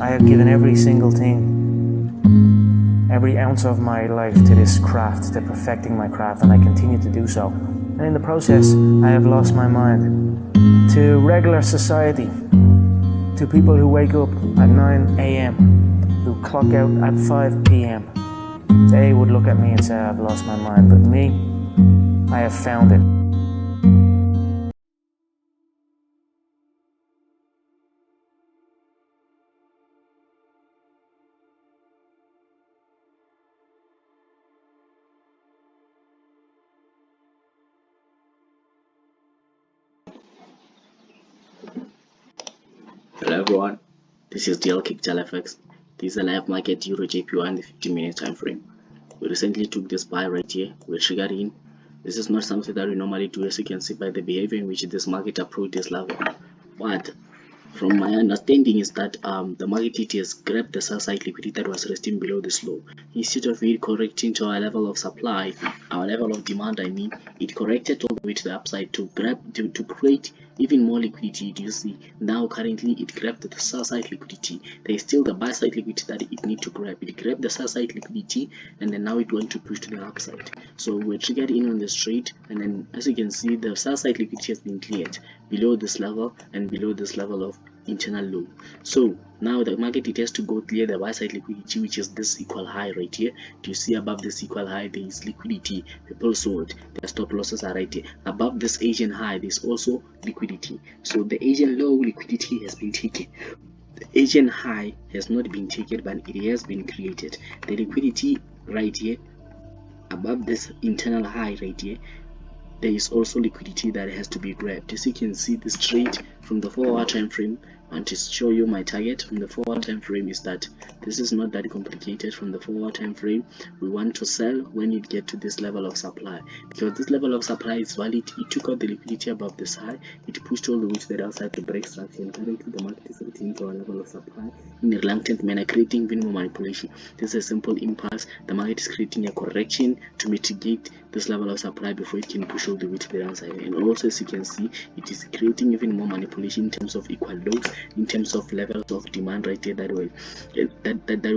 I have given every single thing, every ounce of my life to this craft, to perfecting my craft, and I continue to do so. And in the process, I have lost my mind to regular society, to people who wake up at 9 a.m., who clock out at 5 p.m. They would look at me and say, I've lost my mind, but me, I have found it. Hello everyone, this is DL Capital FX. This is a live market Euro JPY in the 15-minute time frame. We recently took this buy right here. We're triggered in. This is not something that we normally do, as you can see by the behavior in which this market approached this level. But from my understanding is that the market has grabbed the sell side liquidity that was resting below this low. Instead of it correcting to our level of supply, our level of demand, it corrected all the way to the upside to create even more liquidity. Do you see? Now currently it grabbed the sell side liquidity. There is still the buy side liquidity that it need to grab. It grabbed the sell side liquidity, and then now it want to push to the upside. So we're triggered in on this trade, and then as you can see, the sell side liquidity has been cleared below this level and below this level of internal low. So now the market, it has to go clear the buy side liquidity, which is this equal high right here. Do you see above this equal high there is liquidity? People sold, their stop losses are right here. Above this Asian high there's also liquidity. So the Asian low liquidity has been taken. The Asian high has not been taken, but it has been created. The liquidity right here above this internal high right here, there is also liquidity that has to be grabbed. As you can see, this trade from the 4-hour time frame, and to show you my target from the 4-hour time frame is that this is not that complicated. From the 4-hour time frame, we want to sell when it get to this level of supply, because this level of supply is valid. It took out the liquidity above this high, it pushed all the way to the downside to break structure, and currently the market is returning to our level of supply in a reluctant manner, creating even more manipulation. This is a simple impulse. The market is creating a correction to mitigate this level of supply before it can push all the way to the downside. And also, as you can see, it is creating even more manipulation in terms of equal lows, in terms of levels of demand right here that will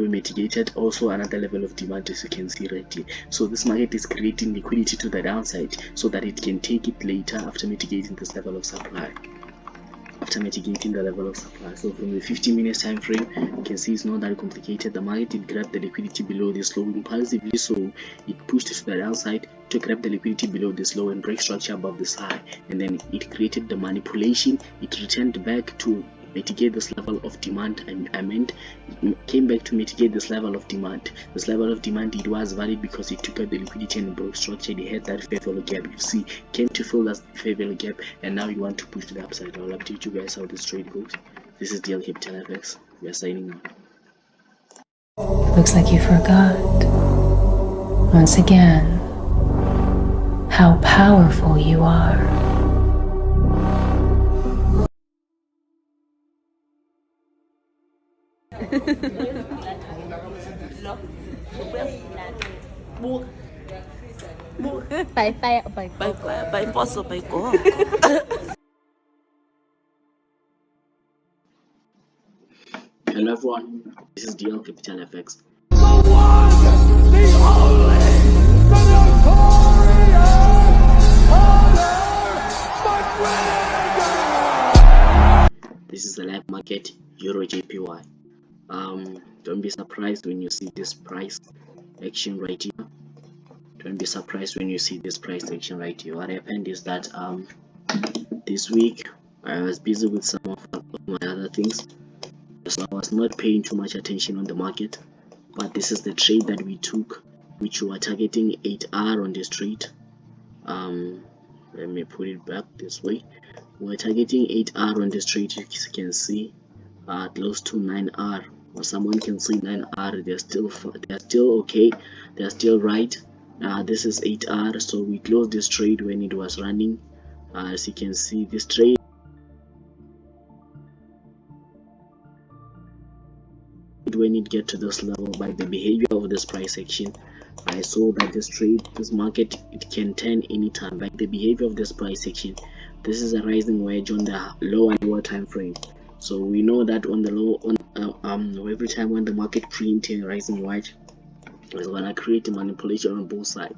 mitigated also another level of demand, as you can see right here. So this market is creating liquidity to the downside so that it can take it later after mitigating this level of supply. After mitigating the level of supply. So from the 15-minute time frame, you can see it's not that complicated. The market did grab the liquidity below this low impulsively, so it pushed to the downside to grab the liquidity below this low and break structure above this high, and then it created the manipulation. It returned back to mitigate this level of demand. It came back to mitigate this level of demand. This level of demand, it was valid because it took out the liquidity and broke structure. It had that fair value gap. You see, came to fill that fair value gap, and now you want to push to the upside. I'll update you guys how this trade goes. This is DL Capital FX. We are signing out. Looks like you forgot once again how powerful you are. Hello everyone, this is DL Capital FX. The one, the only, the notorious This is the live market Euro JPY. Don't be surprised when you see this price action right here. Don't be surprised when you see this price action right here. What happened is that this week I was busy with some of my other things, so I was not paying too much attention on the market. But this is the trade that we took, which we were targeting 8R on this trade. Let me put it back this way. We're targeting 8R on this trade. As you can see, close to 9R, or someone can see 9R. They're still okay, they're still right. This is 8R, so we closed this trade when it was running. As you can see, this trade when it get to this level, by the behavior of this price action, I saw that this market, it can turn anytime. By the behavior of this price action, this is a rising wedge on the low and lower time frame. So we know that on the low, every time when the market print in rising white, it's gonna create a manipulation on both sides.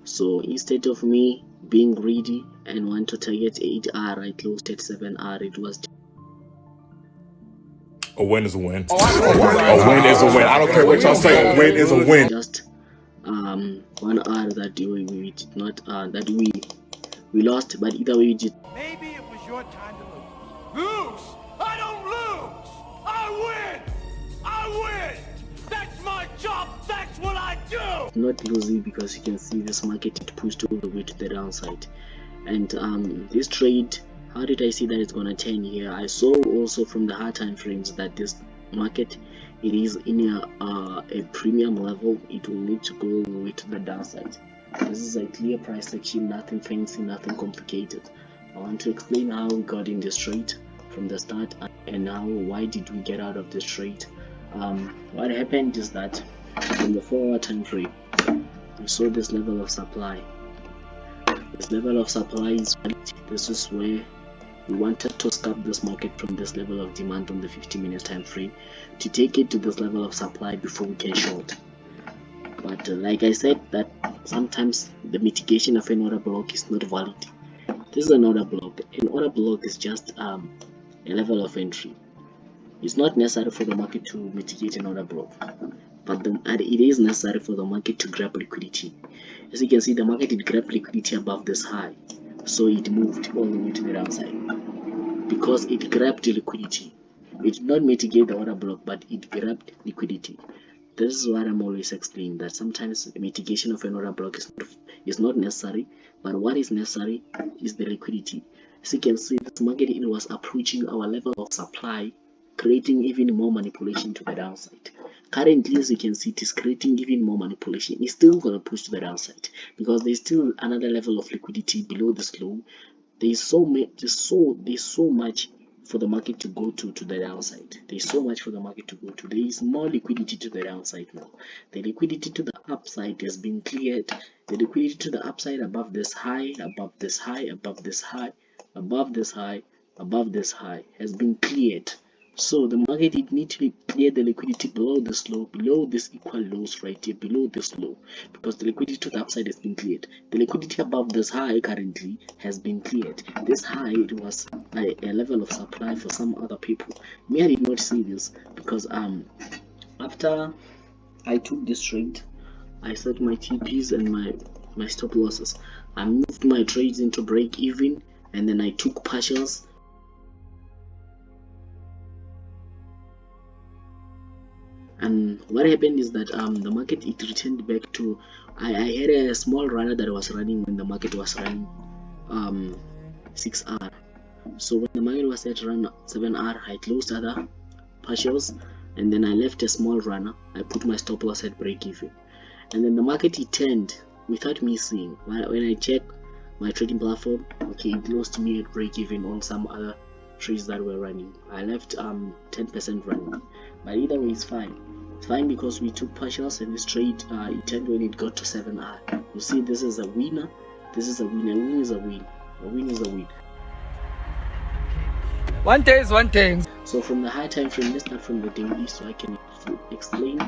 So instead of me being greedy and want to target 8R, I closed at 7R. It was a win is a win. A win is a win. I don't care what y'all say. A win is a win. just 1R that we did not that we lost, but either way we did. Maybe it was your time to lose. Lose? I don't lose! I win! I win! That's my job! That's what I do! Not losing, because you can see this market it pushed all the way to the downside. And this trade, how did I see that it's gonna turn here? I saw also from the hard time frames that this market, it is in a premium level. It will need to go all the way to the downside. This is a clear price action, nothing fancy, nothing complicated. I want to explain how we got in this trade from the start and why did we get out of this trade. What happened is that from the 4-hour time frame, we saw this level of supply. This level of supply is valid. This is where we wanted to scalp this market from this level of demand on the 50-minute time frame to take it to this level of supply before we can short. But like I said, that sometimes the mitigation of an order block is not valid. This is an order block. An order block is just a level of entry. It's not necessary for the market to mitigate an order block, but it is necessary for the market to grab liquidity. As you can see, the market did grab liquidity above this high, so it moved all the way to the downside because it grabbed liquidity. It did not mitigate the order block, but it grabbed liquidity. This is what I'm always explaining, that sometimes the mitigation of an order block is not necessary, but what is necessary is the liquidity. As you can see, this market it was approaching our level of supply, creating even more manipulation to the downside. Currently, as you can see, it is creating even more manipulation. It's still going to push to the downside because there's still another level of liquidity below this low. There's so much for the market to go to the downside. There's so much for the market to go to. There is more liquidity to the downside now. The liquidity to the upside has been cleared. The liquidity to the upside above this high, above this high, above this high, above this high, above this high has been cleared. So the market it need to clear the liquidity below this low, below this equal lows right here, below this low, because the liquidity to the upside has been cleared. The liquidity above this high currently has been cleared. This high, it was a level of supply for some other people. Me, I did not see this because after I took this trade, I set my TPs and my stop losses. I moved my trades into break even, and then I took partials. And what happened is that the market it returned back to I had a small runner that was running when the market was running 6R. So when the market was at run 7R, I closed other partials and then I left a small runner. I put my stop loss at break even, and then the market it turned without me seeing. When I checked my trading platform, okay, it lost me at break even on some other trades that were running. I left 10% running, but either way it's fine. It's fine because we took partials and this trade it turned when it got to 7R. You see, this is a winner, this is a winner. A win is a win, a win is a win. One thing. So from the high time frame, let's start from the daily so I can explain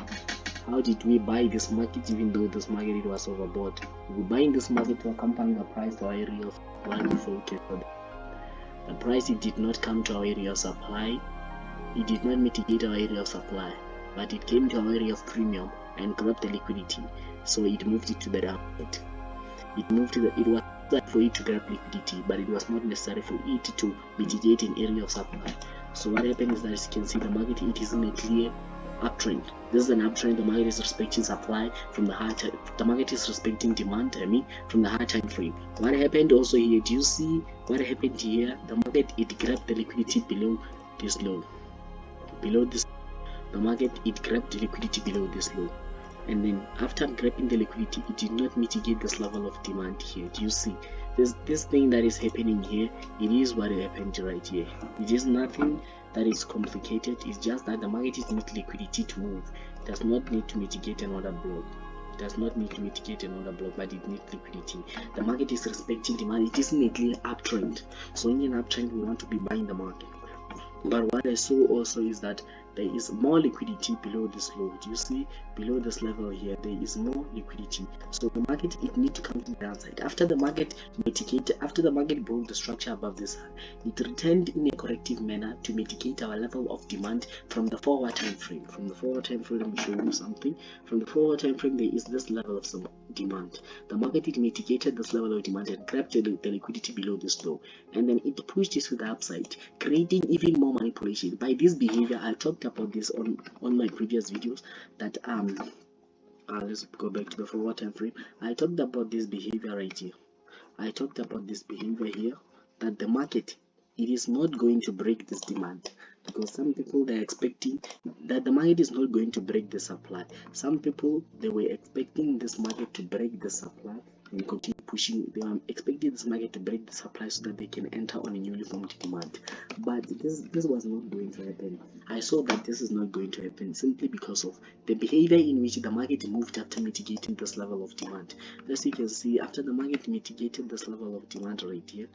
how did we buy this market even though this market it was overbought. We buying this market to accompany the price to our area of supply before we can. The price it did not come to our area of supply, it did not mitigate our area of supply, but it came to our area of premium and grabbed the liquidity, so it moved it to the downside. It was necessary for it to grab liquidity, but it was not necessary for it to mitigate an area of supply. So what happened is that, as you can see, the market it is in a clear uptrend. This is an uptrend. The market is respecting supply from the high time. The market is respecting demand, from the high time frame. What happened also here? Do you see what happened here? The market it grabbed the liquidity below this low. Below this, the market it grabbed the liquidity below this low, and then after grabbing the liquidity, it did not mitigate this level of demand here. Do you see this thing that is happening here? It is what happened right here. It is nothing that is complicated. It's just that the market is need liquidity to move. It does not need to mitigate another block. It does not need to mitigate another block, but it needs liquidity. The market is respecting demand. It is in a clear uptrend. So in an uptrend, we want to be buying the market. But what I saw also is that there is more liquidity below this low. Do you see below this level here there is more liquidity, so the market, it need to come to the downside. After the market mitigated, after the market broke the structure above this, it returned in a corrective manner to mitigate our level of demand from the forward time frame. From the forward time frame, let me show you something. From the forward time frame, there is this level of some demand. The market, it mitigated this level of demand and grabbed the liquidity below this low, and then it pushed it to the upside, creating even more manipulation. By this behavior, I talked about this on my previous videos, that let's go back to the forward time frame. I talked about this behavior right here. I talked about this behavior here, that the market, it is not going to break this demand, because some people, they're expecting that the market is not going to break the supply. Some people, they were expecting this market to break the supply and continue pushing. They are expecting this market to break the supply so that they can enter on a newly formed demand, but this was not going to happen. I saw that this is not going to happen simply because of the behavior in which the market moved after mitigating this level of demand. As you can see, after the market mitigated this level of demand right here,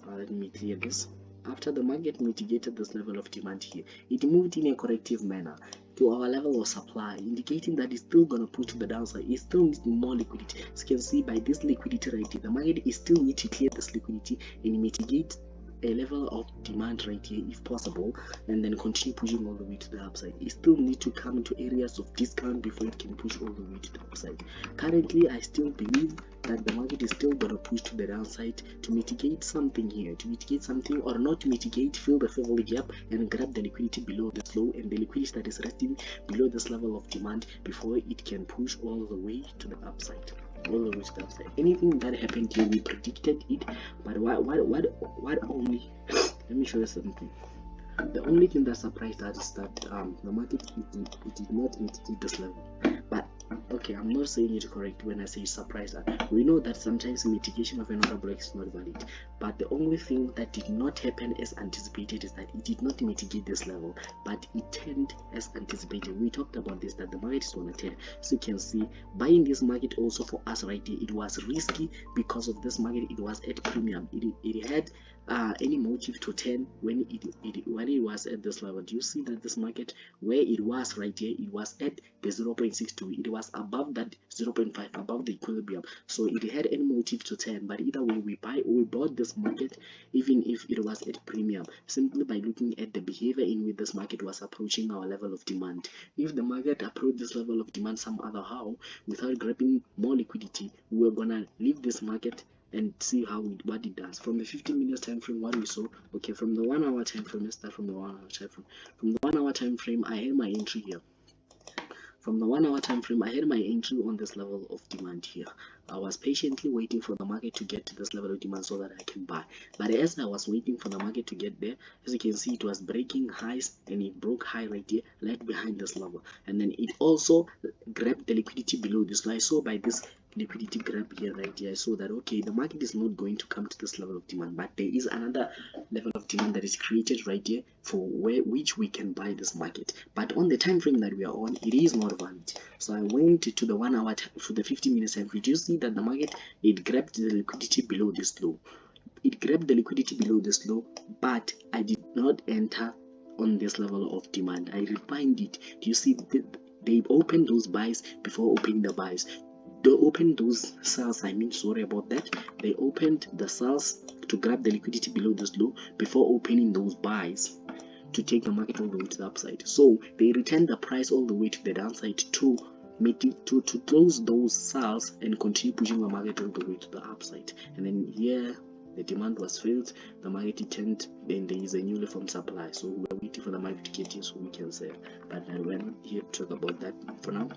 let me clear this. After the market mitigated this level of demand here, it moved in a corrective manner to our level of supply, indicating that it's still gonna push to the downside. It still needs more liquidity. As you can see by this liquidity right here, the market is still need to clear this liquidity and mitigate a level of demand right here if possible, and then continue pushing all the way to the upside. It still need to come into areas of discount before it can push all the way to the upside. Currently, I still believe that the market is still gonna push to the downside to mitigate something here, to mitigate something, or not to mitigate, fill the favorable gap and grab the liquidity below this low and the liquidity that is resting below this level of demand before it can push all the way to the upside. All the way to the upside. Anything that happened here, we predicted it, but what only let me show you something. The only thing that surprised us is that the market, it did not mitigate this level. But okay, I'm not saying it correct when I say surprised us. We know that sometimes mitigation of an order block is not valid, but the only thing that did not happen as anticipated is that it did not mitigate this level, but it turned as anticipated. We talked about this, that the market is gonna turn. So you can see buying this market also for us right here, it was risky because of this market. It was at premium. It had any motive to turn when it was at this level. Do you see that this market, where it was right here, it was at the 0.62, it was above that 0.5, above the equilibrium, so it had any motive to turn. But either way, we bought this market even if it was at premium, simply by looking at the behavior in which this market was approaching our level of demand. If the market approached this level of demand some other how, without grabbing more liquidity, we were gonna leave this market and see what it does. From the 15 minutes time frame, what we saw, okay, from the 1 hour time frame, let's start from the 1 hour time frame. From the 1 hour time frame, I had my entry here. From the 1 hour time frame, I had my entry on this level of demand here. I was patiently waiting for the market to get to this level of demand so that I can buy. But as I was waiting for the market to get there, as you can see, it was breaking highs and it broke high right here, right behind this level. And then it also grabbed the liquidity below this. So I saw by this liquidity grab here right here, I saw that okay, the market is not going to come to this level of demand, but there is another level of demand that is created right here for which we can buy this market. But on the time frame that we are on, it is not valid. So I went to the 1 hour for the 15 minutes time. Did you see that the market, it grabbed the liquidity below this low? It grabbed the liquidity below this low, but I did not enter on this level of demand. I refined it. Do you see they opened those buys before opening the buys? They opened those sales, sorry about that. They opened the sales to grab the liquidity below this low before opening those buys to take the market all the way to the upside. So they returned the price all the way to the downside to make it to close those sales and continue pushing the market all the way to the upside. And then here the demand was filled, the market turned, then there is a newly formed supply. So we are waiting for the market to get here so we can sell. But we're not here to talk about that for now.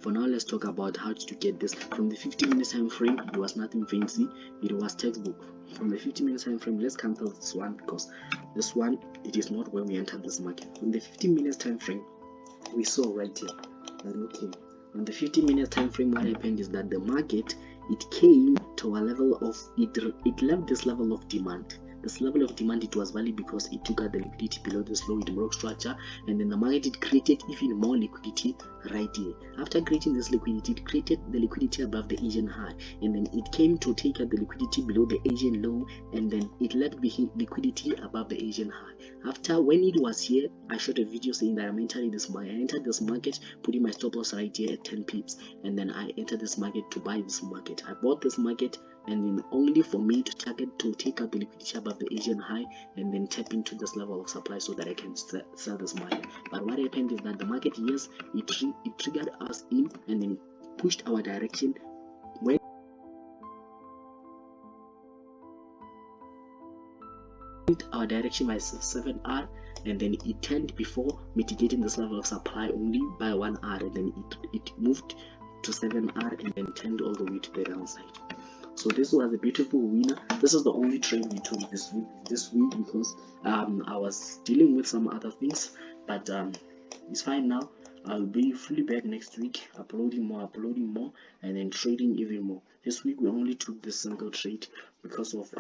For now, let's talk about how to get this. From the 15 minutes time frame, it was nothing fancy, it was textbook. From the 15 minutes time frame, let's cancel this one because this one, it is not where we entered this market. From the 15 minutes time frame, we saw right here that okay, on the 15 minutes time frame, what happened is that the market, it came to a level of it left this level of demand. this level of demand, it was valid because it took out the liquidity below this low, it broke structure, and then the market, it created even more liquidity right here. After creating this liquidity, it created the liquidity above the Asian high, and then it came to take out the liquidity below the Asian low, and then it left behind liquidity above the Asian high. After, when it was here, I shot a video saying that I'm entering this market. I entered this market putting my stop loss right here at 10 pips, and then I entered this market to buy this market. I bought this market, and then only for me to target to take out the liquidity above the Asian high and then tap into this level of supply so that I can sell this market. But what happened is that the market, yes, it triggered us in and then pushed our direction when our direction by 7R, and then it turned before mitigating this level of supply only by 1R, and then it moved to 7R and then turned all the way to the downside. So this was a beautiful winner. This is the only trade we took this week because I was dealing with some other things, but it's fine now. I'll be fully back next week, uploading more, and then trading even more. This week we only took this single trade because of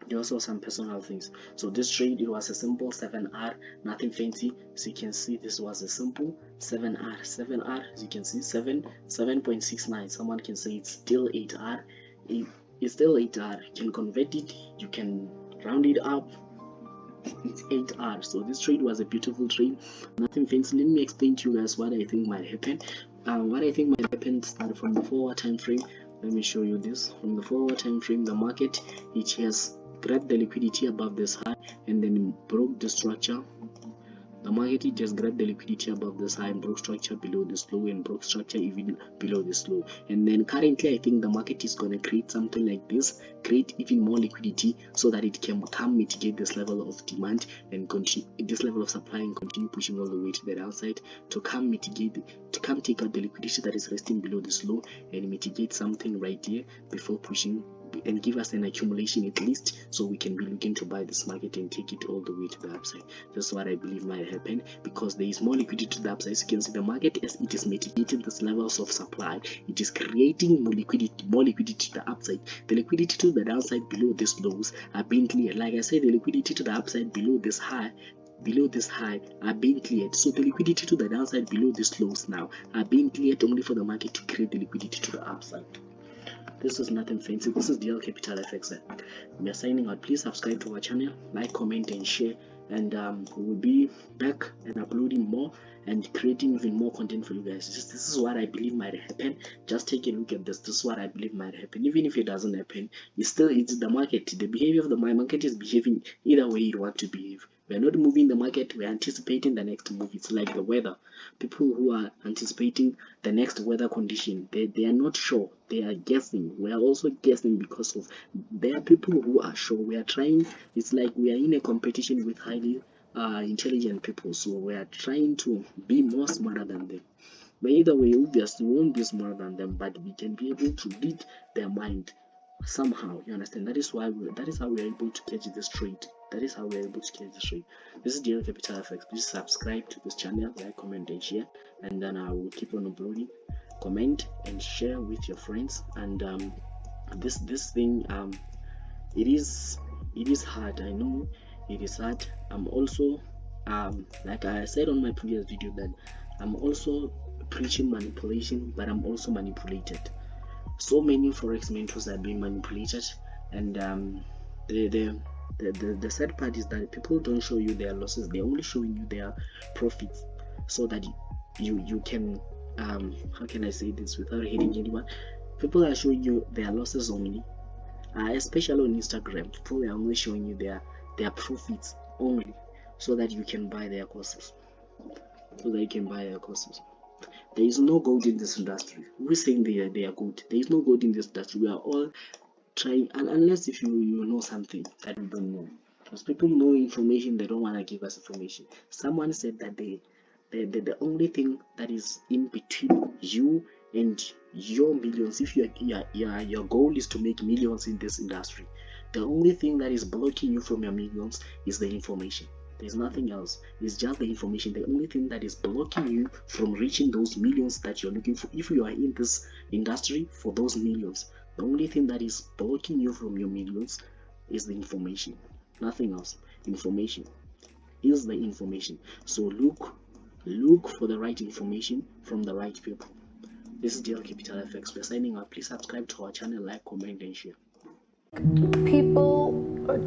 there was also some personal things. So this trade, it was a simple 7R, nothing fancy. As you can see, this was a simple 7R, as you can see, 7.69. Someone can say it's still 8R. It's still 8R. You can convert it, you can round it up, it's 8R. So this trade was a beautiful trade, nothing fancy. Let me explain to you guys what I think might happen. What I think might happen started from the forward time frame. Let me show you this. From the forward time frame, the market, it has grabbed the liquidity above this high and then broke the structure. The market, it just grabbed the liquidity above this high and broke structure below this low and broke structure even below this low. And then currently I think the market is going to create something like this, create even more liquidity so that it can come mitigate this level of demand and continue this level of supply and continue pushing all the way to the downside to come mitigate, to come take out the liquidity that is resting below this low and mitigate something right here before pushing and give us an accumulation at least, so we can be looking to buy this market and take it all the way to the upside. That's what I believe might happen because there is more liquidity to the upside. As you can see, the market, as it is mitigating this levels of supply, it is creating more liquidity to the upside. The liquidity to the downside below these lows are being cleared. Like I said, the liquidity to the upside below this high are being cleared. So the liquidity to the downside below these lows now are being cleared only for the market to create the liquidity to the upside. This is nothing fancy. This is DL Capital FX. We are signing out. Please subscribe to our channel, like, comment, and share. And we will be back and uploading more and creating even more content for you guys. This is what I believe might happen. Just take a look at this. This is what I believe might happen. Even if it doesn't happen, it's the market. The behavior of the market is behaving either way you want to behave. We are not moving the market, we are anticipating the next move. It's like the weather. People who are anticipating the next weather condition, they are not sure, they are guessing. We are also guessing because of there are people who are sure. We are trying, it's like we are in a competition with highly intelligent people, so we are trying to be more smarter than them. But either way, obviously we won't be smarter than them, but we can be able to read their mind somehow. You understand? That is how we are able to catch this trade. That is how we are able to catch this trade. This is DL Capital FX. Please subscribe to this channel, like, comment, and share, and then I will keep on uploading. Comment and share with your friends. And this thing, it is hard. I know it is hard. I'm also like I said on my previous video that I'm also preaching manipulation, but I'm also manipulated. So many forex mentors are being manipulated, and the sad part is that people don't show you their losses. They're only showing you their profits so that you can how can I say this without hitting anyone? People are showing you their losses only, especially on Instagram. People are only showing you their profits only so that you can buy their courses. There is no gold in this industry. We're saying they are good. There is no gold in this industry. We are all trying, and unless if you know something that we don't know, because people know information, they don't want to give us information. Someone said that the only thing that is in between you and your millions, if your goal is to make millions in this industry, the only thing that is blocking you from your millions is the information. There's nothing else. It's just the information. The only thing that is blocking you from reaching those millions that you're looking for, if you are in this industry for those millions, the only thing that is blocking you from your millions is the information, nothing else. Information is the information. So look for the right information from the right people. This is DL Capital FX. We're signing out. Please subscribe to our channel, like, comment, and share. People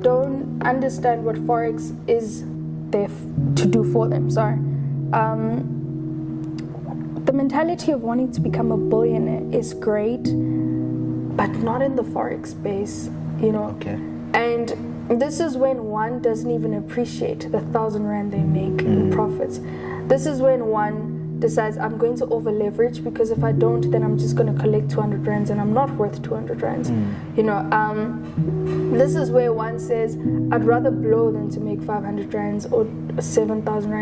don't understand what Forex is there to do for them. Sorry. The mentality of wanting to become a billionaire is great, but not in the Forex space, you know. Okay. And this is when one doesn't even appreciate the 1,000 rand they make in profits. This is when one decides, I'm going to over leverage, because if I don't, then I'm just going to collect 200 rands and I'm not worth 200 rands. You know, this is where one says, I'd rather blow than to make 500 rands or 7,000 rands.